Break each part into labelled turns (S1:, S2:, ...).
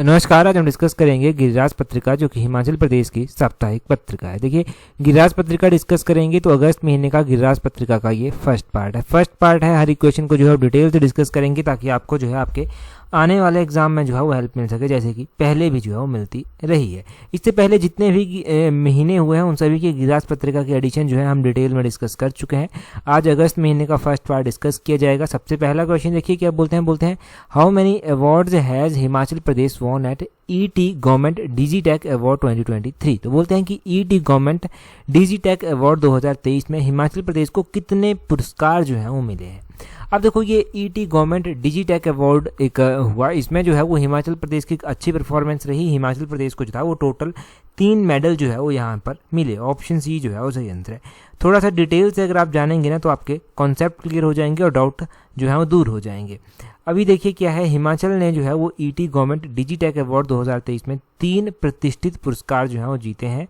S1: नमस्कार। आज हम डिस्कस करेंगे गिरिराज पत्रिका, जो कि हिमाचल प्रदेश की साप्ताहिक पत्रिका है। देखिए, गिरिराज पत्रिका डिस्कस करेंगे तो अगस्त महीने का गिरिराज पत्रिका का ये फर्स्ट पार्ट है। हर इक्वेशन को जो है डिटेल से डिस्कस करेंगे ताकि आपको जो है आपके आने वाले एग्जाम में जो है वो हेल्प मिल सके, जैसे कि पहले भी जो है वो मिलती रही है। इससे पहले जितने भी महीने हुए हैं उन सभी की गिरिराज पत्रिका की एडिशन जो है हम डिटेल में डिस्कस कर चुके हैं। आज अगस्त महीने का फर्स्ट पार्ट डिस्कस किया जाएगा। सबसे पहला क्वेश्चन देखिए क्या बोलते हैं how many awards has Himachal Pradesh won at ET government Digitech award 2023। तो बोलते हैं कि ईटी गवर्नमेंट डिजिटेक अवार्ड 2023 में हिमाचल प्रदेश को कितने पुरस्कार जो है वो मिले हैं। अब देखो, ये ईटी गवर्नमेंट डिजिटेक अवार्ड एक हुआ, इसमें जो है वो हिमाचल प्रदेश की एक अच्छी परफॉर्मेंस रही। हिमाचल प्रदेश को जो था वो टोटल 3 मेडल जो है वो यहाँ पर मिले। ऑप्शन सी जो है वो सही आंसर है। थोड़ा सा डिटेल से अगर आप जानेंगे ना तो आपके कॉन्सेप्ट क्लियर हो जाएंगे और डाउट जो है वो दूर हो जाएंगे। अभी देखिए क्या है, हिमाचल ने जो है वो ईटी गवर्नमेंट डिजिटेक अवार्ड 2023 में 3 प्रतिष्ठित पुरस्कार जो है वो जीते हैं।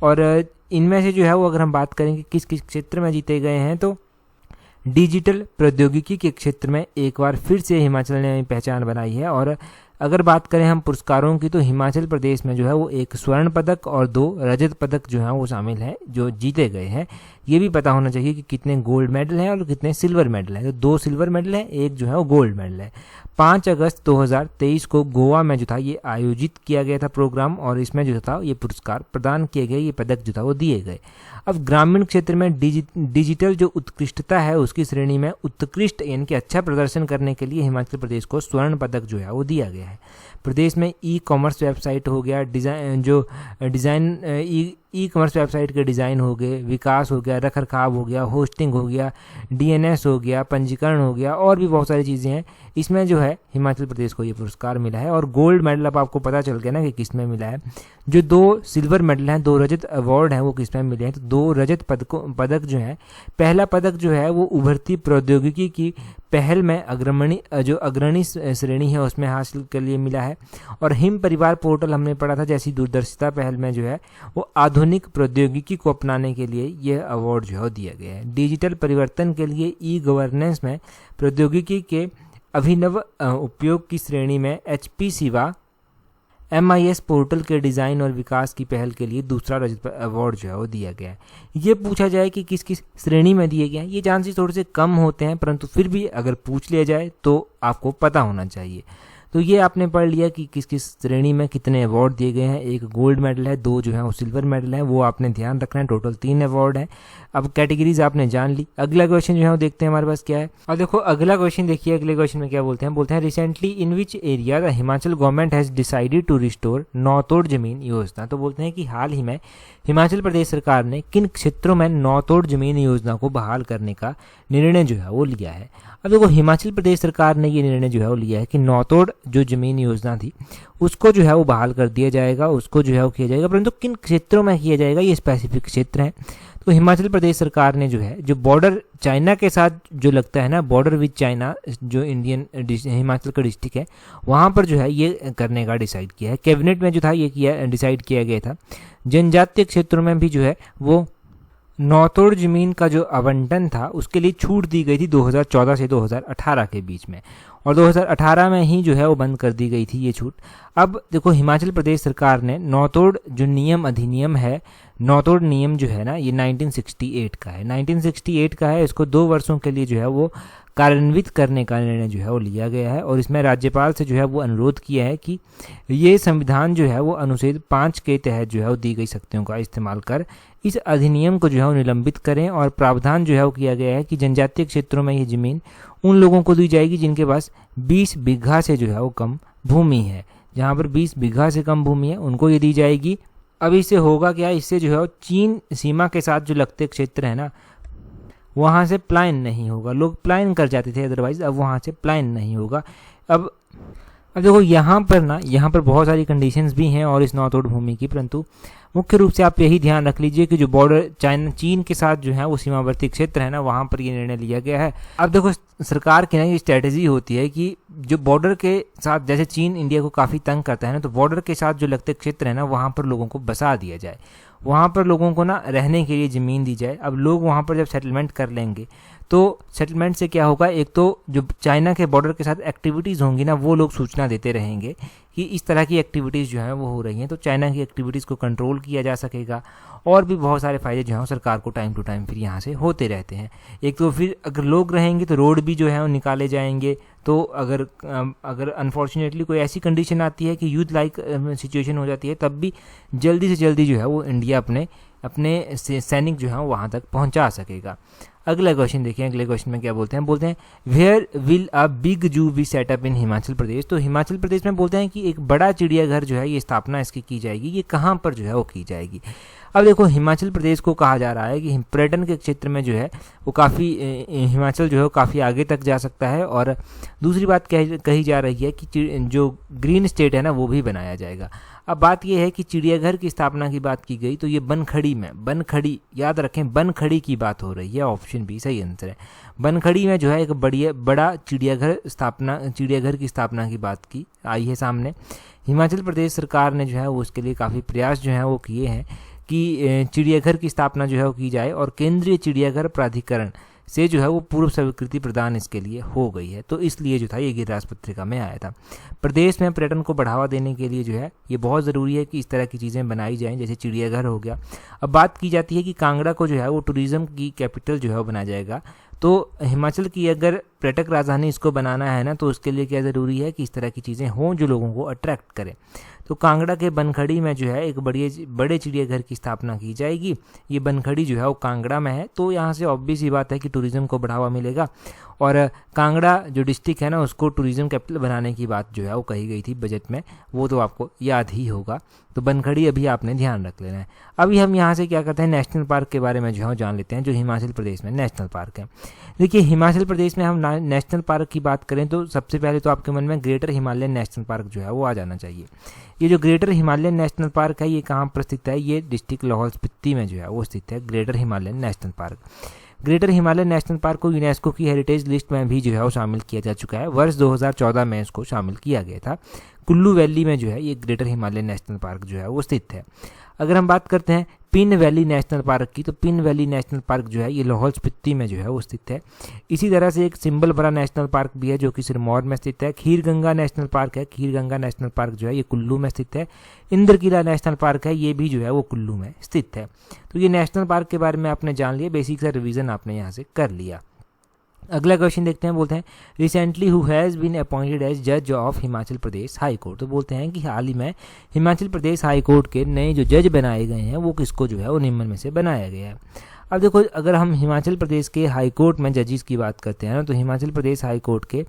S1: और इनमें से जो है वो अगर हम बात करेंगे किस किस क्षेत्र में जीते गए हैं, तो डिजिटल प्रौद्योगिकी के क्षेत्र में एक बार फिर से हिमाचल ने पहचान बनाई है। और अगर बात करें हम पुरस्कारों की, तो हिमाचल प्रदेश में जो है वो 1 स्वर्ण पदक और 2 रजत पदक जो है वो शामिल हैं जो जीते गए हैं। ये भी पता होना चाहिए कि कितने गोल्ड मेडल हैं और कितने सिल्वर मेडल हैं। तो 2 सिल्वर मेडल हैं, 1 जो है वो गोल्ड मेडल है। 5 अगस्त 2023 को गोवा में जो था ये आयोजित किया गया था प्रोग्राम, और इसमें जो था ये पुरस्कार प्रदान किए गए, ये पदक जो था वो दिए गए। अब ग्रामीण क्षेत्र में डिजिटल जो उत्कृष्टता है उसकी श्रेणी में उत्कृष्ट यानी कि अच्छा प्रदर्शन करने के लिए हिमाचल प्रदेश को स्वर्ण पदक जो है वो दिया गया है। प्रदेश में ई कॉमर्स वेबसाइट हो गया, ई कॉमर्स वेबसाइट के डिज़ाइन हो गए, विकास हो गया, रख रखाव हो गया, होस्टिंग हो गया, डीएनएस हो गया, पंजीकरण हो गया, और भी बहुत सारी चीज़ें हैं। इसमें जो है हिमाचल प्रदेश को ये पुरस्कार मिला है। और गोल्ड मेडल अब आपको पता चल गया ना कि किस में मिला है। जो 2 सिल्वर मेडल हैं, 2 रजत अवार्ड हैं, वो किस में मिले हैं, तो 2 रजत पदक जो है, पहला पदक जो है वो उभरती प्रौद्योगिकी की पहल में अग्रणी श्रेणी है उसमें हासिल के लिए मिला है। और हिम परिवार पोर्टल हमने पढ़ा था जैसी दूरदर्शिता पहल में जो है वो आधुनिक प्रौद्योगिकी को अपनाने के लिए यह अवार्ड जो है दिया गया है। डिजिटल परिवर्तन के लिए ई गवर्नेंस में प्रौद्योगिकी के अभिनव उपयोग की श्रेणी में एचपी सिवा MIS पोर्टल के डिज़ाइन और विकास की पहल के लिए दूसरा रजत अवार्ड जो है वो दिया गया है। ये पूछा जाए कि किस किस श्रेणी में दिए गए हैं, ये चांसेस थोड़े से कम होते हैं, परंतु फिर भी अगर पूछ लिया जाए तो आपको पता होना चाहिए। तो ये आपने पढ़ लिया कि किस किस श्रेणी में कितने अवार्ड दिए गए हैं। 1 गोल्ड मेडल है, 2 जो है वो सिल्वर मेडल है, वो आपने ध्यान रखना है। टोटल 3 अवार्ड है। अब कैटेगरीज आपने जान ली। अगला क्वेश्चन जो है वो देखते हैं हमारे पास क्या है। और देखो अगला क्वेश्चन देखिए, अगले क्वेश्चन में क्या बोलते हैं recently in which area the Himachal government has decided to restore नौतोड़ जमीन योजना। तो बोलते हैं कि हाल ही में हिमाचल प्रदेश सरकार ने किन क्षेत्रों में नौतोड़ जमीन योजना को बहाल करने का निर्णय जो है वो लिया है। अब देखो, हिमाचल प्रदेश सरकार ने ये निर्णय जो है वो लिया है कि नौतोड़ जो जमीन योजना थी उसको जो है वो बहाल कर दिया जाएगा, उसको जो है वो किया जाएगा, परंतु किन क्षेत्रों में किया जाएगा ये स्पेसिफिक क्षेत्र हैं। तो हिमाचल प्रदेश सरकार ने जो है जो बॉर्डर चाइना के साथ जो लगता है ना, बॉर्डर विद चाइना, जो इंडियन हिमाचल का डिस्ट्रिक्ट है, वहाँ पर जो है ये करने का डिसाइड किया है। कैबिनेट में जो था ये डिसाइड किया गया था। जनजातीय क्षेत्रों में भी जो है वो नौतोड़ जमीन का जो आवंटन था उसके लिए छूट दी गई थी 2014 से 2018 के बीच में, और 2018 में ही जो है वो बंद कर दी गई थी ये छूट। अब देखो, हिमाचल प्रदेश सरकार ने नौतोड़ जो अधिनियम है, नौतोड़ नियम जो है ना, ये 1968 का है। 1968 का है। इसको 2 वर्षों के लिए जो है वो कार्यान्वित करने का निर्णय जो है वो लिया गया है। और इसमें राज्यपाल से जो है वो अनुरोध किया है कि ये संविधान जो है वो अनुच्छेद 5 के तहत जो है वो दी गई शक्तियों का इस्तेमाल कर इस अधिनियम को जो है वो निलंबित करें। और प्रावधान जो है वो किया गया है कि जनजातीय क्षेत्रों में ये जमीन उन लोगों को दी जाएगी जिनके पास 20 बीघा से जो है वो कम भूमि है। जहाँ पर 20 बीघा से कम भूमि है उनको ये दी जाएगी। अब इससे होगा क्या, इससे जो है वो चीन सीमा के साथ जो लगते क्षेत्र है ना, वहाँ से पलायन नहीं होगा। लोग पलायन कर जाते थे अदरवाइज, अब वहाँ से पलायन नहीं होगा। अब देखो यहाँ पर बहुत सारी कंडीशंस भी हैं और इस नौतोड़ भूमि की, परंतु मुख्य रूप से आप यही ध्यान रख लीजिए कि जो बॉर्डर चीन के साथ जो है वो सीमावर्ती क्षेत्र है ना, वहाँ पर ये निर्णय लिया गया है। अब देखो, सरकार की ना ये स्ट्रैटेजी होती है कि जो बॉर्डर के साथ, जैसे चीन इंडिया को काफ़ी तंग करता है ना, तो बॉर्डर के साथ जो लगते क्षेत्र है ना, वहाँ पर लोगों को बसा दिया जाए, वहाँ पर लोगों को ना रहने के लिए ज़मीन दी जाए। अब लोग वहाँ पर जब सेटलमेंट कर लेंगे तो सेटलमेंट से क्या होगा, एक तो जो चाइना के बॉर्डर के साथ एक्टिविटीज़ होंगी ना, वो लोग सूचना देते रहेंगे कि इस तरह की एक्टिविटीज़ जो हैं वो हो रही हैं, तो चाइना की एक्टिविटीज़ को कंट्रोल किया जा सकेगा। और भी बहुत सारे फ़ायदे जो हैं सरकार को टाइम टू टाइम फिर यहाँ से होते रहते हैं। एक तो फिर अगर लोग रहेंगे तो रोड भी जो है वो निकाले जाएंगे। तो अगर अनफॉर्चुनेटली कोई ऐसी कंडीशन आती है कि युद्ध लाइक सिचुएशन हो जाती है, तब भी जल्दी से जल्दी जो है वो इंडिया अपने सैनिक जो है वहाँ तक पहुँचा सकेगा। अगला क्वेश्चन देखिए, अगले क्वेश्चन में क्या बोलते हैं वेयर विल अ बिग जू बी सेटअप इन हिमाचल प्रदेश। तो हिमाचल प्रदेश में बोलते हैं कि एक बड़ा चिड़ियाघर जो है ये स्थापना इसकी की जाएगी। ये कहाँ पर जो है वो की जाएगी। अब देखो, हिमाचल प्रदेश को कहा जा रहा है कि पर्यटन के क्षेत्र में जो है वो काफ़ी हिमाचल जो है वो काफ़ी आगे तक जा सकता है। और दूसरी बात कही जा रही है कि जो ग्रीन स्टेट है ना वो भी बनाया जाएगा। अब बात यह है कि चिड़ियाघर की स्थापना की बात की गई तो ये बनखड़ी याद रखें, बनखड़ी की बात हो रही है। ऑप्शन बी सही आंसर है। बनखड़ी में जो है एक बड़ा चिड़ियाघर की स्थापना की बात की आई है सामने। हिमाचल प्रदेश सरकार ने जो है वो उसके लिए काफ़ी प्रयास जो है वो किए हैं कि चिड़ियाघर की स्थापना जो है वो की जाए, और केंद्रीय चिड़ियाघर प्राधिकरण से जो है वो पूर्व स्वीकृति प्रदान इसके लिए हो गई है। तो इसलिए जो था ये गिरिराज पत्रिका में आया था। प्रदेश में पर्यटन को बढ़ावा देने के लिए जो है ये बहुत ज़रूरी है कि इस तरह की चीज़ें बनाई जाएं, जैसे चिड़ियाघर हो गया। अब बात की जाती है कि कांगड़ा को जो है वो टूरिज़्म की कैपिटल जो है वो बनाया जाएगा। तो हिमाचल की अगर पर्यटक राजधानी इसको बनाना है ना, तो उसके लिए क्या ज़रूरी है कि इस तरह की चीज़ें हों जो लोगों को अट्रैक्ट करें। तो कांगड़ा के बनखड़ी में जो है एक बड़े चिड़ियाघर की स्थापना की जाएगी। ये बनखड़ी जो है वो कांगड़ा में है, तो यहाँ से ऑब्वियस ही बात है कि टूरिज़्म को बढ़ावा मिलेगा। और कांगड़ा जो डिस्ट्रिक्ट है ना उसको टूरिज़्म कैपिटल बनाने की बात जो है वो कही गई थी बजट में, वो तो आपको याद ही होगा। तो बनखड़ी अभी आपने ध्यान रख लेना है। अभी हम यहाँ से क्या करते हैं, नेशनल पार्क के बारे में जो है जान लेते हैं, जो हिमाचल प्रदेश में नेशनल पार्क है। देखिए, हिमाचल प्रदेश में हम नेशनल पार्क की बात करें तो सबसे पहले तो आपके मन में ग्रेटर हिमालयन नेशनल पार्क जो है वो आ जाना चाहिए। ये जो ग्रेटर हिमालयन नेशनल पार्क है ये कहाँ पर स्थित है, ये डिस्ट्रिक्ट लाहौल स्पीति में जो है वो स्थित है greater Himalayan national park. Greater Himalayan national park को यूनेस्को की हेरिटेज लिस्ट में भी जो है वो शामिल किया जा चुका है। वर्ष 2014 में इसको शामिल किया गया था। कुल्लू वैली में जो है ये ग्रेटर हिमालयन नेशनल पार्क जो है वो स्थित है। अगर हम बात करते हैं पिन वैली नेशनल पार्क की, तो पिन वैली नेशनल पार्क जो है ये लाहौल स्पीति में जो है वो स्थित है। इसी तरह से एक सिंबलबरा नेशनल पार्क भी है जो कि सिरमौर में स्थित है। खीरगंगा नेशनल पार्क है, खीरगंगा नेशनल पार्क जो है ये कुल्लू में स्थित है। इंद्रकिला नेशनल पार्क है, ये भी जो है वो कुल्लू में स्थित है। तो ये नेशनल पार्क के बारे में आपने जान लिया, बेसिक सा रिवीजन आपने यहाँ से कर लिया। अगला क्वेश्चन देखते हैं, बोलते हैं recently who has been appointed as जज of Himachal Pradesh high court. तो बोलते हैं कि हाल ही में हिमाचल प्रदेश हाई कोर्ट के नए जो जज बनाए गए हैं वो किसको जो है वो निम्न में से बनाया गया है। अब देखो, अगर हम हिमाचल प्रदेश के हाई कोर्ट में जजेस की बात करते हैं ना, तो हिमाचल प्रदेश हाई कोर्ट के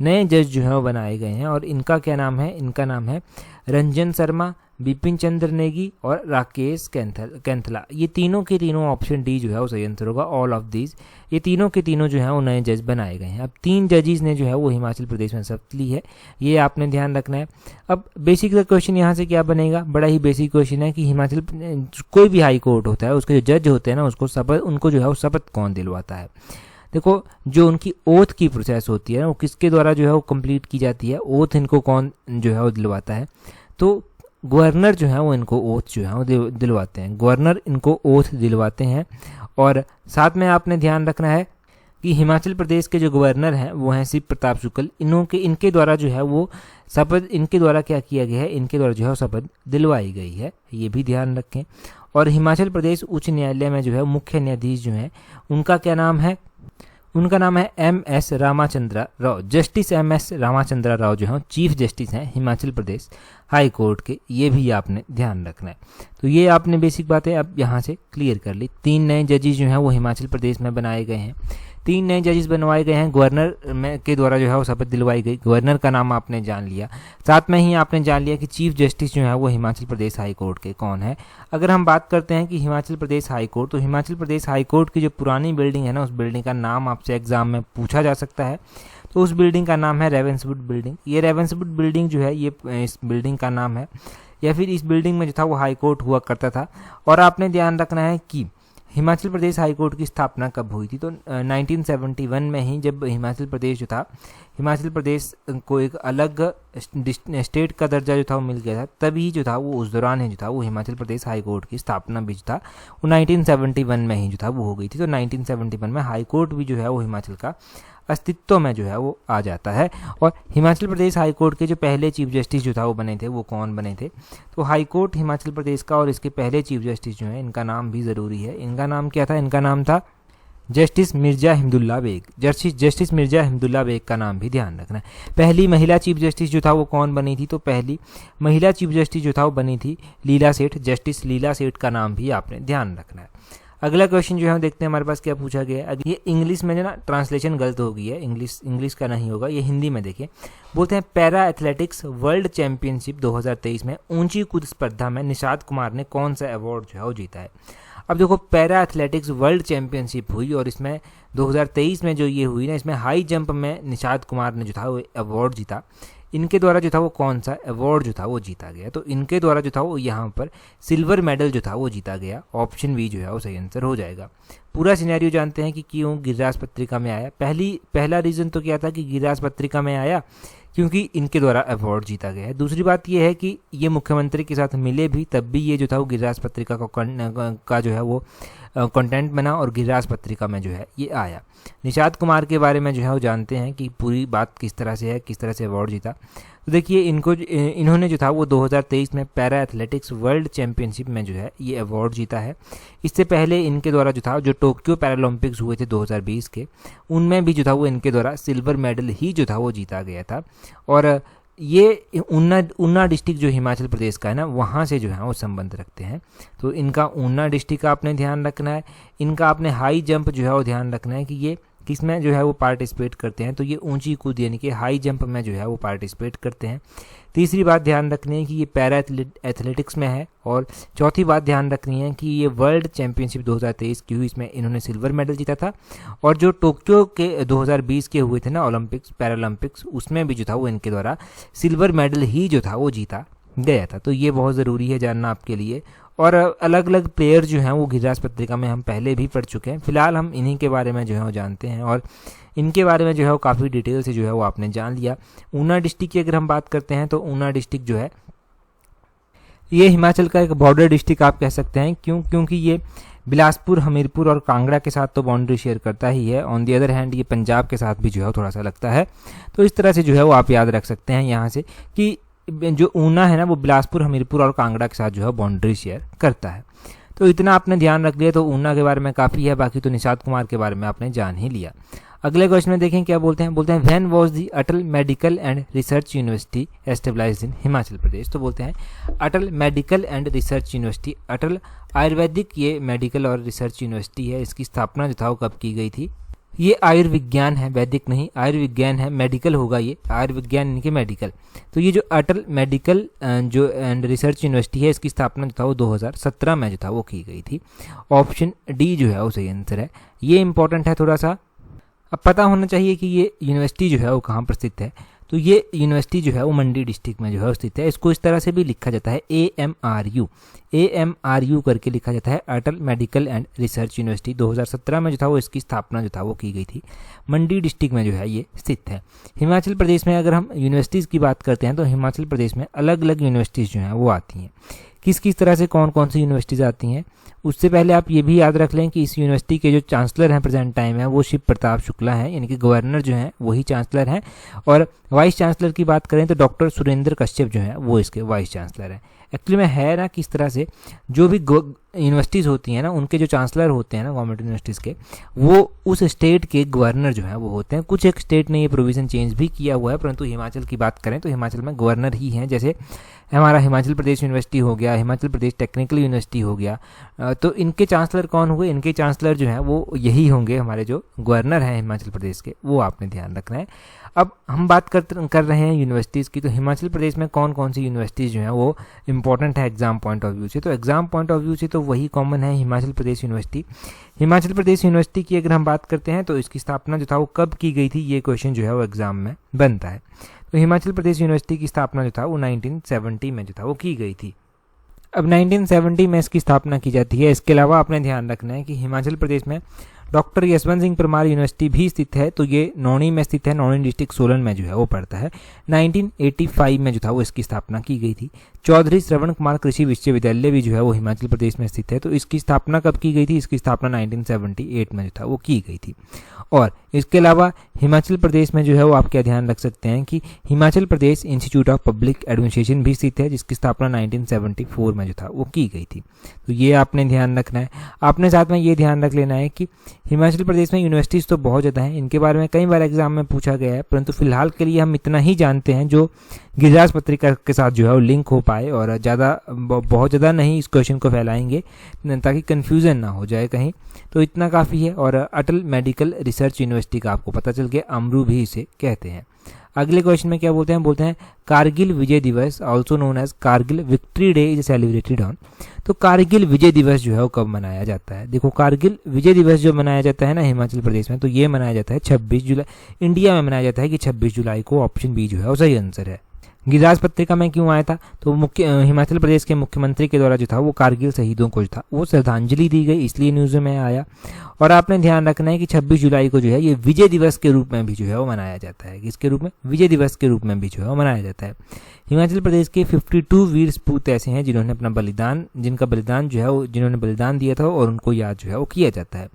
S1: नए जज जो है वो बनाए गए हैं, और इनका क्या नाम है, इनका नाम है रंजन शर्मा, बिपिन चंद्र नेगी और राकेश कैंथला। ये तीनों के तीनों, ऑप्शन डी जो है वो सही आंसर होगा, ऑल ऑफ दीज। ये तीनों के तीनों जो है वो नए जज बनाए गए हैं। अब 3 जजेस ने जो है वो हिमाचल प्रदेश में शपथ ली है, ये आपने ध्यान रखना है। अब बेसिक क्वेश्चन यहाँ से क्या बनेगा, बड़ा ही बेसिक क्वेश्चन है कि हिमाचल कोई भी हाई कोर्ट होता है उसके जो जज होते हैं ना उनको जो है वो शपथ कौन दिलवाता है। देखो, जो उनकी ओथ की प्रोसेस होती है ना वो किसके द्वारा जो है वो कंप्लीट की जाती है, ओथ इनको कौन जो है वो दिलवाता है, तो गवर्नर जो है वो इनको ओथ जो है वो दिलवाते हैं, गवर्नर इनको ओथ दिलवाते हैं। और साथ में आपने ध्यान रखना है कि हिमाचल प्रदेश के जो गवर्नर हैं वो हैं शिव प्रताप शुक्ल। इनके द्वारा जो है वो शपथ, इनके द्वारा क्या किया गया है, इनके द्वारा जो है शपथ दिलवाई गई है, ये भी ध्यान रखें। और हिमाचल प्रदेश उच्च न्यायालय में जो है मुख्य न्यायाधीश जो हैं उनका क्या नाम है, उनका नाम है MS Ramachandra Rao. Justice MS Ramachandra Rao जो है चीफ जस्टिस हैं हिमाचल प्रदेश हाई कोर्ट के, ये भी आपने ध्यान रखना है। तो ये आपने बेसिक बातें अब यहाँ से क्लियर कर ली। 3 नए जजेस जो हैं वो हिमाचल प्रदेश में बनाए गए हैं। 3 नए जजेस बनवाए गए हैं, गवर्नर के द्वारा जो है वो शपथ दिलवाई गई, गवर्नर का नाम आपने जान लिया। साथ में ही आपने जान लिया कि चीफ जस्टिस जो है वो हिमाचल प्रदेश हाई कोर्ट के कौन है। अगर हम बात करते हैं कि हिमाचल प्रदेश हाई कोर्ट, तो हिमाचल प्रदेश हाई कोर्ट की जो पुरानी बिल्डिंग है ना, उस बिल्डिंग का नाम आपसे एग्जाम में पूछा जा सकता है। तो उस बिल्डिंग का नाम है रेवेंसवुड बिल्डिंग। ये रेवेंसवुड बिल्डिंग जो है ये इस बिल्डिंग का नाम है, या फिर इस बिल्डिंग में जो था वो हाई कोर्ट हुआ करता था। और आपने ध्यान रखना है कि हिमाचल प्रदेश हाई कोर्ट की स्थापना कब हुई थी? तो 1971 में ही, जब हिमाचल प्रदेश जो था, हिमाचल प्रदेश को एक अलग स्टेट का दर्जा जो था वो मिल गया था, तभी जो था वो उस दौरान ही जो था वो हिमाचल प्रदेश हाई कोर्ट की स्थापना भी जो था वो 1971 में ही जो था वो हो गई थी। तो 1971 में हाई कोर्ट भी जो है वो हिमाचल का अस्तित्व में जो है वो आ जाता है। और हिमाचल प्रदेश हाई कोर्ट के जो पहले चीफ जस्टिस जो था वो बने थे, वो कौन बने थे? तो हाई कोर्ट हिमाचल प्रदेश का और इसके पहले चीफ जस्टिस जो है, इनका नाम भी ज़रूरी है। इनका नाम क्या था? इनका नाम था जस्टिस मिर्जा हिमदुल्ला बेग। जस्टिस मिर्जा हिमदुल्ला बेग का नाम भी ध्यान रखना है। पहली महिला चीफ जस्टिस जो था वो कौन बनी थी? तो पहली महिला चीफ जस्टिस जो था वो बनी थी लीला सेठ। जस्टिस लीला सेठ का नाम भी आपने ध्यान रखना है। अगला क्वेश्चन जो है देखते हैं हमारे पास क्या पूछा गया है। ये इंग्लिश में जो ना ट्रांसलेशन गलत हो गई है, इंग्लिश का नहीं होगा, ये हिंदी में देखिए। बोलते हैं पैरा एथलेटिक्स वर्ल्ड चैंपियनशिप 2023 में ऊंची कूद स्पर्धा में निषाद कुमार ने कौन सा अवार्ड जो है वो जीता है? अब देखो, पैरा एथलेटिक्स वर्ल्ड चैंपियनशिप हुई और इसमें 2023 में जो ये हुई ना, इसमें हाई जंप में निषाद कुमार ने जो था वो अवार्ड जीता। इनके द्वारा जो था वो कौन सा अवार्ड जो था वो जीता गया? तो इनके द्वारा जो था वो यहाँ पर सिल्वर मेडल जो था वो जीता गया। ऑप्शन बी जो है वो सही आंसर हो जाएगा। पूरा सिनेरियो जानते हैं कि क्यों गिरिराज पत्रिका में आया। पहला रीज़न तो क्या था कि गिरिराज पत्रिका में आया क्योंकि इनके द्वारा अवार्ड जीता गया है। दूसरी बात यह है कि ये मुख्यमंत्री के साथ मिले भी, तब भी ये जो था वो गिरिराज पत्रिका का जो है वो कंटेंट बना और गिरिराज पत्रिका में जो है ये आया। निषाद कुमार के बारे में जो है वो जानते हैं कि पूरी बात किस तरह से है, किस तरह से अवार्ड जीता। तो देखिए, इन्होंने जो था वो 2023 में पैरा एथलेटिक्स वर्ल्ड चैंपियनशिप में जो है ये अवार्ड जीता है। इससे पहले इनके द्वारा जो था, जो टोक्यो पैरालंपिक्स हुए थे 2020 के, उनमें भी जो था वो इनके द्वारा सिल्वर मेडल ही जो था वो जीता गया था। और ये ऊना डिस्ट्रिक्ट जो हिमाचल प्रदेश का है ना, वहाँ से जो है वो संबंध रखते हैं। तो इनका ऊना डिस्ट्रिक्ट का आपने ध्यान रखना है। इनका आपने हाई जंप जो है वो ध्यान रखना है कि ये किस में जो है वो पार्टिसिपेट करते हैं। तो ये ऊंची कूद यानी कि हाई जंप में जो है वो पार्टिसिपेट करते हैं। तीसरी बात ध्यान रखनी है कि ये पैरा एथलेटिक्स में है। और चौथी बात ध्यान रखनी है कि ये वर्ल्ड चैंपियनशिप 2023 की हुई, इसमें इन्होंने सिल्वर मेडल जीता था। और जो टोक्यो के 2020 के हुए थे ना ओलंपिक्स पैरालंपिक्स, उसमें भी जो था वो इनके द्वारा सिल्वर मेडल ही जो था वो जीता गया था। तो ये बहुत ज़रूरी है जानना आपके लिए। और अलग अलग प्लेयर जो हैं वो गिरिराज पत्रिका में हम पहले भी पढ़ चुके हैं। फिलहाल हम इन्हीं के बारे में जो है वो जानते हैं और इनके बारे में जो है वो काफ़ी डिटेल से जो है वो आपने जान लिया। ऊना डिस्ट्रिक्ट की अगर हम बात करते हैं तो ऊना डिस्ट्रिक्ट जो है ये हिमाचल का एक बॉर्डर डिस्ट्रिक्ट आप कह सकते हैं। क्योंकि ये बिलासपुर, हमीरपुर और कांगड़ा के साथ तो बाउंड्री शेयर करता ही है। ऑन दी अदर हैंड ये पंजाब के साथ भी जो है थोड़ा सा लगता है। तो इस तरह से जो है वो आप याद रख सकते हैं यहाँ से कि जो ऊना है ना वो बिलासपुर, हमीरपुर और कांगड़ा के साथ जो है बाउंड्री शेयर करता है। तो इतना आपने ध्यान रख लिया तो ऊना के बारे में काफ़ी है। बाकी तो निषाद कुमार के बारे में आपने जान ही लिया। अगले क्वेश्चन में देखें क्या बोलते हैं when was the Atal medical and research university established in Himachal Pradesh. तो बोलते हैं Atal medical and research university, Atal ayurvedic ये मेडिकल और रिसर्च यूनिवर्सिटी है, इसकी स्थापना जो था वो कब की गई थी? ये आयुर्विज्ञान है, वैदिक नहीं, आयुर्विज्ञान है, मेडिकल होगा ये, आयुर्विज्ञान यानी कि मेडिकल। तो ये जो अटल मेडिकल जो एंड रिसर्च यूनिवर्सिटी है, इसकी स्थापना जो था वो 2017 में जो था वो की गई थी। ऑप्शन डी जो है वो सही आंसर है। ये इंपॉर्टेंट है थोड़ा सा, अब पता होना चाहिए कि ये यूनिवर्सिटी जो है वो कहाँ पर स्थित है। तो ये यूनिवर्सिटी जो है वो मंडी डिस्ट्रिक्ट में जो है स्थित है। इसको इस तरह से भी लिखा जाता है AMRU करके लिखा जाता है, अटल मेडिकल एंड रिसर्च यूनिवर्सिटी। 2017 में जो था वो इसकी स्थापना जो था वो की गई थी। मंडी डिस्ट्रिक्ट में जो है ये स्थित है। हिमाचल प्रदेश में अगर हम यूनिवर्सिटीज़ की बात करते हैं तो हिमाचल प्रदेश में अलग अलग यूनिवर्सिटीज़ जो हैं वो आती हैं। किस किस तरह से कौन कौन सी यूनिवर्सिटीज़ आती हैं, उससे पहले आप ये भी याद रख लें कि इस यूनिवर्सिटी के जो चांसलर हैं प्रेजेंट टाइम है वो शिव प्रताप शुक्ला हैं, यानी कि गवर्नर जो हैं वही चांसलर हैं। और वाइस चांसलर की बात करें तो डॉक्टर सुरेंद्र कश्यप जो हैं वो इसके वाइस चांसलर हैं। एक्चुअली में है ना किस तरह से जो भी यूनिवर्सिटीज़ होती हैं ना, उनके जो चांसलर होते हैं ना गवर्नमेंट यूनिवर्सिटीज़ के, वो उस स्टेट के गवर्नर जो है वो होते हैं। कुछ एक स्टेट ने ये प्रोविज़न चेंज भी किया हुआ है, परंतु हिमाचल की बात करें तो हिमाचल में गवर्नर ही हैं। जैसे हमारा हिमाचल प्रदेश यूनिवर्सिटी हो गया, हिमाचल प्रदेश टेक्निकल यूनिवर्सिटी हो गया, तो इनके चांसलर कौन हुए? इनके चांसलर जो हैं वो यही होंगे, हमारे जो गवर्नर हैं हिमाचल प्रदेश के, वो आपने ध्यान रखना है। अब हम बात कर रहे हैं यूनिवर्सिटीज़ की, तो हिमाचल प्रदेश में कौन कौन सी यूनिवर्सिटीज़ जो हैं वो इंपॉर्टेंट है एग्जाम पॉइंट ऑफ व्यू से। तो एग्जाम पॉइंट ऑफ व्यू से तो वही कॉमन है, हिमाचल प्रदेश यूनिवर्सिटी। हिमाचल प्रदेश यूनिवर्सिटी की अगर हम बात करते हैं तो इसकी स्थापना जो था वो कब की गई थी, ये क्वेश्चन जो है वो एग्जाम में बनता है। तो हिमाचल प्रदेश यूनिवर्सिटी की स्थापना जो था वो 1970 में जो था वो की गई थी। अब 1970 में इसकी स्थापना की जाती है। इसके अलावा आपने ध्यान रखना है कि हिमाचल प्रदेश में डॉक्टर यशवंत सिंह परमार यूनिवर्सिटी भी स्थित है, तो ये नौणी में स्थित है, नौणी डिस्ट्रिक्ट सोलन में जो है वो पड़ता है। 1985 में जो था वो इसकी स्थापना की गई थी। चौधरी श्रवण कुमार कृषि विश्वविद्यालय भी जो है वो हिमाचल प्रदेश में स्थित है, तो इसकी स्थापना कब की गई थी? इसकी स्थापना 1978 में जो था वो की गई थी। और इसके अलावा हिमाचल प्रदेश में जो है वो आप क्या ध्यान रख सकते हैं कि Himachal Pradesh institute of public administration भी स्थित है, जिसकी स्थापना 1974 में जो था वो की गई थी। तो ये आपने ध्यान रखना है। आपने साथ में ये ध्यान रख लेना है कि हिमाचल प्रदेश में यूनिवर्सिटीज़ तो बहुत ज़्यादा हैं, इनके बारे में कई बार एग्जाम में पूछा गया है, परंतु फिलहाल के लिए हम इतना ही जानते हैं जो गिरिराज पत्रिका के साथ जो है वो लिंक हो पाए, और बहुत ज़्यादा नहीं इस क्वेश्चन को फैलाएंगे ताकि कन्फ्यूज़न ना हो जाए कहीं। तो इतना काफ़ी है। और अटल मेडिकल रिसर्च यूनिवर्सिटी का आपको पता चल गया, अमरू भी इसे कहते हैं। अगले क्वेश्चन में क्या बोलते हैं? बोलते हैं Kargil Vijay Diwas also known as Kargil victory day is celebrated on. तो कारगिल विजय दिवस जो है वो कब मनाया जाता है? देखो, कारगिल विजय दिवस जो मनाया जाता है ना हिमाचल प्रदेश में, तो ये मनाया जाता है 26 जुलाई। इंडिया में मनाया जाता है कि 26 जुलाई को। ऑप्शन बी जो है वो सही आंसर है। गिरिराज पत्रिका में क्यों आया था? तो हिमाचल प्रदेश के मुख्यमंत्री के द्वारा जो था वो कारगिल शहीदों को जो था वो श्रद्धांजलि दी गई, इसलिए न्यूज़ में आया। और आपने ध्यान रखना है कि 26 जुलाई को जो है ये विजय दिवस के रूप में भी जो है वो मनाया जाता है। किसके रूप में? विजय दिवस के रूप में भी जो है वो मनाया जाता है। हिमाचल प्रदेश के 52 वीर सपूत ऐसे हैं जिन्होंने अपना जिनका बलिदान जो है वो जिन्होंने बलिदान दिया था, और उनको याद जो है वो किया जाता है।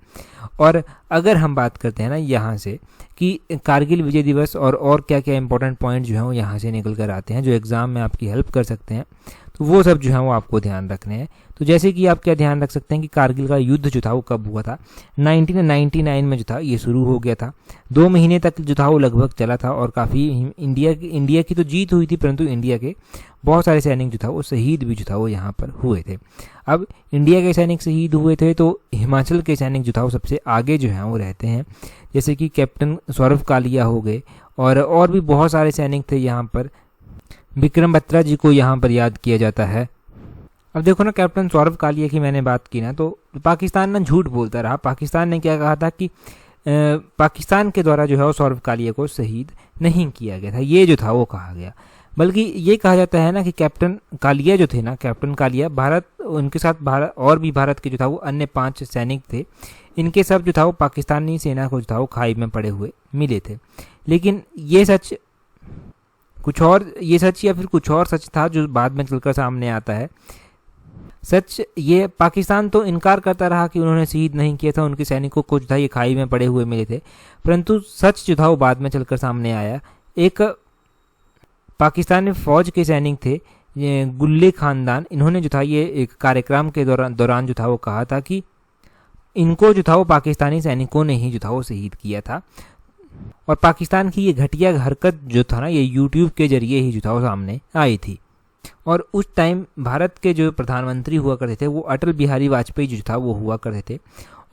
S1: और अगर हम बात करते हैं ना यहाँ से कि कारगिल विजय दिवस और क्या क्या इंपॉर्टेंट पॉइंट जो है वो यहाँ से निकल कर आते हैं जो एग्जाम में आपकी हेल्प कर सकते हैं, तो वो सब जो है वो आपको ध्यान रखने हैं। तो जैसे कि आप क्या ध्यान रख सकते हैं कि कारगिल का युद्ध जो था वो कब हुआ था? 1999 में जो था ये शुरू हो गया था। 2 महीने तक जो था वो लगभग चला था, और काफ़ी इंडिया की तो जीत हुई थी, परंतु इंडिया के बहुत सारे सैनिक जो था वो शहीद भी जो था वो यहाँ पर हुए थे। अब इंडिया के सैनिक शहीद हुए थे, तो हिमाचल के सैनिक जो था वो सबसे आगे जो हैं वो रहते हैं, जैसे कि कैप्टन सौरभ कालिया हो गए, और भी बहुत सारे सैनिक थे यहाँ पर। विक्रम बत्रा जी को यहाँ पर याद किया जाता है। अब देखो ना, कैप्टन सौरभ कालिया की मैंने बात की ना, तो पाकिस्तान ना झूठ बोलता रहा। पाकिस्तान ने क्या कहा था कि पाकिस्तान के द्वारा जो है वो सौरभ कालिया को शहीद नहीं किया गया था, ये जो था वो कहा गया। बल्कि ये कहा जाता है ना कि कैप्टन कालिया जो थे ना, कैप्टन कालिया उनके साथ और भी भारत के जो था वो अन्य 5 सैनिक थे, इनके सब जो था वो पाकिस्तानी सेना को जो था वो खाई में पड़े हुए मिले थे। लेकिन ये सच या फिर कुछ और सच था जो बाद में चलकर सामने आता है। सच ये, पाकिस्तान तो इनकार करता रहा कि उन्होंने शहीद नहीं किया था, उनके सैनिकों को जो था ये खाई में पड़े हुए मिले थे, परंतु सच जो था वो बाद में चलकर सामने आया। एक पाकिस्तानी फौज के सैनिक थे गुल्ले खानदान, इन्होंने जो था ये एक कार्यक्रम के दौरान जो था वो कहा था कि इनको जो था वो पाकिस्तानी सैनिकों ने ही जो था वो शहीद किया था। और पाकिस्तान की ये घटिया हरकत जो था ना, ये यूट्यूब के जरिए ही जो था वो सामने आई थी। और उस टाइम भारत के जो प्रधानमंत्री हुआ करते थे वो अटल बिहारी वाजपेयी जो था वो हुआ करते थे,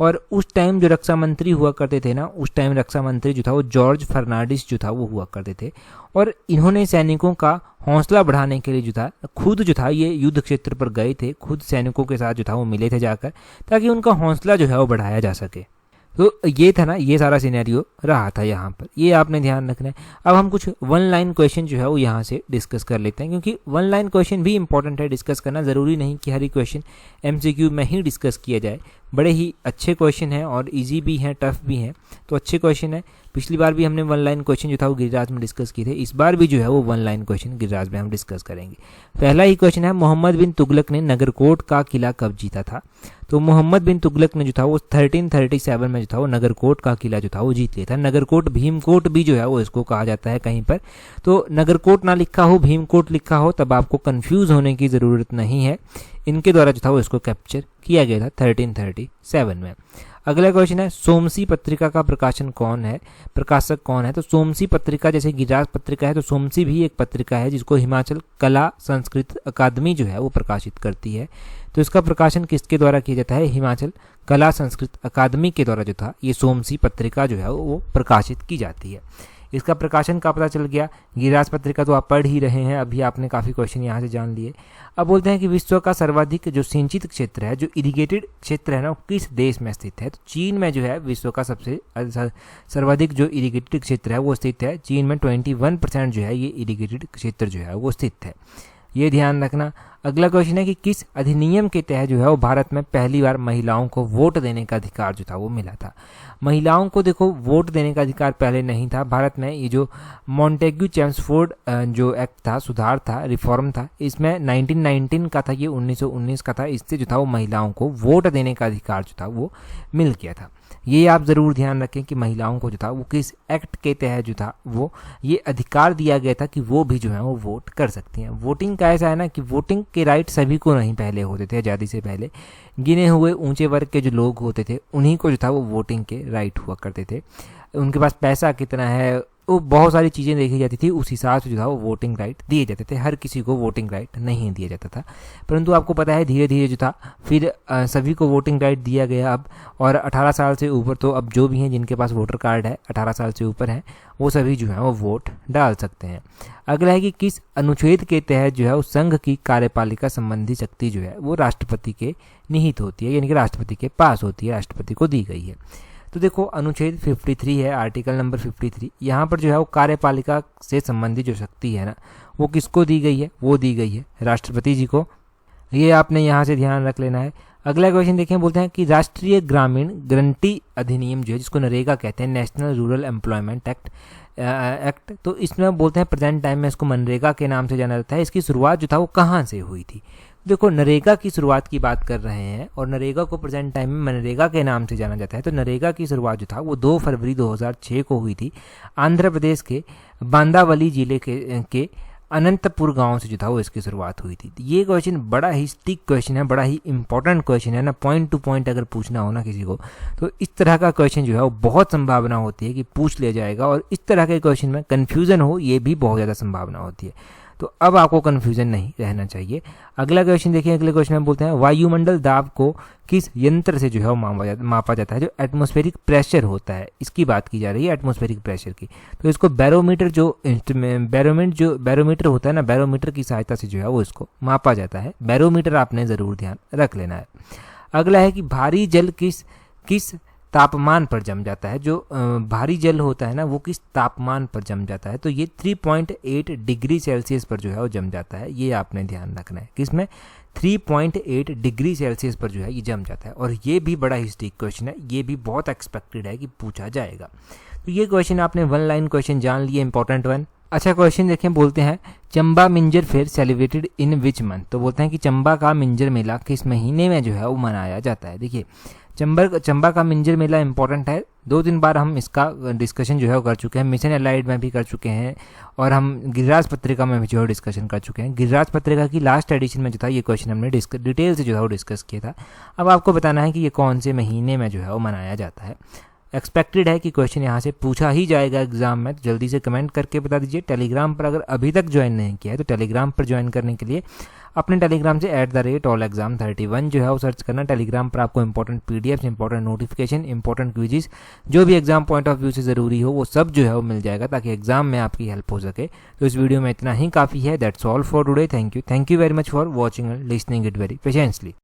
S1: और उस टाइम जो रक्षा मंत्री हुआ करते थे ना, उस टाइम रक्षा मंत्री जो था वो जॉर्ज फर्नांडिस जो था वो हुआ करते थे। और इन्होंने सैनिकों का हौसला बढ़ाने के लिए जो था खुद जो था ये युद्ध क्षेत्र पर गए थे, खुद सैनिकों के साथ जो था वो मिले थे जाकर, ताकि उनका हौसला जो है वो बढ़ाया जा सके। तो ये था ना, ये सारा सिनेरियो रहा था यहाँ पर, ये आपने ध्यान रखना है। अब हम कुछ 1 लाइन क्वेश्चन जो है वो यहाँ से डिस्कस कर लेते हैं, क्योंकि 1 लाइन क्वेश्चन भी इंपॉर्टेंट है डिस्कस करना। ज़रूरी नहीं कि हर एक क्वेश्चन MCQ में ही डिस्कस किया जाए। बड़े ही अच्छे क्वेश्चन हैं, और इजी भी हैं, टफ भी हैं, तो अच्छे क्वेश्चन है। पिछली बार भी हमने 1 लाइन क्वेश्चन जो था वो गिरिराज में डिस्कस किए थे, इस बार भी जो है वो 1 लाइन क्वेश्चन गिरिराज में हम डिस्कस करेंगे। पहला ही क्वेश्चन है, मोहम्मद बिन तुगलक ने नगरकोट का किला कब जीता था? तो मोहम्मद बिन तुगलक ने जो था वो 1337 में जो था वो नगरकोट का किला जो था वो जीत लिया था। नगरकोट भीमकोट भी जो है वो इसको कहा जाता है कहीं पर, तो नगरकोट ना लिखा हो भीमकोट लिखा हो तब आपको कंफ्यूज होने की ज़रूरत नहीं है। इनके द्वारा जो था वो इसको कैप्चर किया गया था 1337 में। अगला क्वेश्चन है, सोमसी पत्रिका का प्रकाशक कौन है? तो सोमसी पत्रिका जैसे गिरिराज पत्रिका है, तो सोमसी भी एक पत्रिका है जिसको हिमाचल कला संस्कृत अकादमी जो है वो प्रकाशित करती है। तो इसका प्रकाशन किसके द्वारा किया जाता है? हिमाचल कला संस्कृत अकादमी के द्वारा जो था ये सोमसी पत्रिका जो है वो प्रकाशित की जाती है। इसका प्रकाशन का पता चल गया। गिरिराज पत्रिका तो आप पढ़ ही रहे हैं, अभी आपने काफ़ी क्वेश्चन यहाँ से जान लिए। अब बोलते हैं कि विश्व का सर्वाधिक जो सिंचित क्षेत्र है, जो इरिगेटेड क्षेत्र है ना, वो किस देश में स्थित है? तो चीन में जो है विश्व का सबसे सर्वाधिक जो इरिगेटेड क्षेत्र है वो स्थित है। चीन में 21% जो है ये इरिगेटेड क्षेत्र जो है वो स्थित है, ये ध्यान रखना। अगला क्वेश्चन है कि किस अधिनियम के तहत जो है वो भारत में पहली बार महिलाओं को वोट देने का अधिकार जो था वो मिला था। महिलाओं को देखो वोट देने का अधिकार पहले नहीं था भारत में। ये जो मॉन्टेग्यू चेम्सफोर्ड जो एक्ट था, सुधार था, रिफॉर्म था, इसमें 1919 का था, ये 1919 का था। इससे जो था वो महिलाओं को वोट देने का अधिकार जो था वो मिल गया था। ये आप ज़रूर ध्यान रखें कि महिलाओं को जो था वो किस एक्ट के तहत जो था वो ये अधिकार दिया गया था कि वो भी जो है वो वोट कर सकती हैं। वोटिंग का ऐसा है ना कि वोटिंग के राइट सभी को नहीं पहले होते थे। आज़ादी से पहले गिने हुए ऊंचे वर्ग के जो लोग होते थे उन्हीं को जो था वो वोटिंग के राइट हुआ करते थे। उनके पास पैसा कितना है, वो बहुत सारी चीज़ें देखी जाती थी, उस हिसाब से जो था वो वोटिंग राइट दिए जाते थे। हर किसी को वोटिंग राइट नहीं दिया जाता था, परंतु आपको पता है धीरे धीरे जो था फिर सभी को वोटिंग राइट दिया गया अब। और 18 साल से ऊपर तो अब जो भी हैं जिनके पास वोटर कार्ड है 18 साल से ऊपर हैं वो सभी जो है वो वोट डाल सकते हैं। अगला है कि किस अनुच्छेद के तहत जो है उस संघ की कार्यपालिका संबंधी शक्ति जो है वो राष्ट्रपति के निहित होती है, यानी कि राष्ट्रपति के पास होती है, राष्ट्रपति को दी गई है। तो देखो अनुच्छेद 53 है, आर्टिकल नंबर 53, यहाँ पर जो है वो कार्यपालिका से संबंधित जो शक्ति है ना वो किसको दी गई है, वो दी गई है राष्ट्रपति जी को। ये आपने यहाँ से ध्यान रख लेना है। अगला क्वेश्चन देखें, बोलते हैं कि राष्ट्रीय ग्रामीण गारंटी अधिनियम जो है जिसको नरेगा कहते हैं, नेशनल रूरल एम्प्लॉयमेंट एक्ट, तो इसमें बोलते हैं प्रेजेंट टाइम में इसको मनरेगा के नाम से जाना जाता है। इसकी शुरुआत जो था वो कहाँ से हुई थी? देखो नरेगा की शुरुआत की बात कर रहे हैं और नरेगा को प्रेजेंट टाइम में मनरेगा के नाम से जाना जाता है। तो नरेगा की शुरुआत जो था वो 2 फरवरी 2006 को हुई थी आंध्र प्रदेश के बांदावली जिले के अनंतपुर गांव से जो था वो इसकी शुरुआत हुई थी। ये क्वेश्चन बड़ा ही स्टिक क्वेश्चन है, बड़ा ही इंपॉर्टेंट क्वेश्चन है ना। पॉइंट टू पॉइंट अगर पूछना हो ना किसी को तो इस तरह का क्वेश्चन जो है वो बहुत संभावना होती है कि पूछ लिया जाएगा, और इस तरह के क्वेश्चन में कन्फ्यूजन हो ये भी बहुत ज़्यादा संभावना होती है। तो अब आपको कन्फ्यूजन नहीं रहना चाहिए। अगला क्वेश्चन देखिए, अगले क्वेश्चन में बोलते हैं वायुमंडल दाब को किस यंत्र से जो है वो मापा जाता है? जो एटमॉस्फेरिक प्रेशर होता है इसकी बात की जा रही है, एटमॉस्फेरिक प्रेशर की। तो इसको बैरोमीटर बैरोमीटर होता है ना, बैरोमीटर की सहायता से जो है वो इसको मापा जाता है। बैरोमीटर आपने ज़रूर ध्यान रख लेना है। अगला है कि भारी जल किस तापमान पर जम जाता है? जो भारी जल होता है ना वो किस तापमान पर जम जाता है? तो ये 3.8 डिग्री सेल्सियस पर जो है वो जम जाता है। ये आपने ध्यान रखना है, किसमें? 3.8 डिग्री सेल्सियस पर जो है ये जम जाता है। और ये भी बड़ा ही स्टिक क्वेश्चन है, ये भी बहुत एक्सपेक्टेड है कि पूछा जाएगा। तो ये क्वेश्चन आपने 1 लाइन क्वेश्चन जान लिए, इंपॉर्टेंट वन। अच्छा क्वेश्चन देखें, बोलते हैं Chamba Minjar fair celebrated in which month? तो बोलते हैं कि चंबा का मिंजर मेला किस महीने में जो है वो मनाया जाता है? देखिए चंबा का मिंजर मेला इंपॉर्टेंट है। 2-3 बार हम इसका डिस्कशन जो है वो कर चुके हैं, मिशन एलाइड में भी कर चुके हैं, और हम गिरिराज पत्रिका में भी जो है डिस्कशन कर चुके हैं। गिरिराज पत्रिका की लास्ट एडिशन में जो था ये क्वेश्चन हमने डिटेल से जो है वो डिस्कस किया था। अब आपको बताना है कि ये कौन से महीने में जो है वो मनाया जाता है। एक्सपेक्टेड है कि क्वेश्चन यहाँ से पूछा ही जाएगा एग्जाम में, तो जल्दी से कमेंट करके बता दीजिए। टेलीग्राम पर अगर अभी तक ज्वाइन नहीं किया है तो टेलीग्राम पर ज्वाइन करने के लिए अपने टेलीग्राम से @allexam31 जो है वो सर्च करना। टेलीग्राम पर आपको important PDF, important notification, important quizzes, जो भी एग्जाम पॉइंट ऑफ व्यू से ज़रूरी हो वो सब जो है वो मिल जाएगा, ताकि एग्जाम में आपकी हेल्प हो सके। तो इस वीडियो में इतना ही काफ़ी है। That's all for today. Thank you very much for watching and listening it very patiently.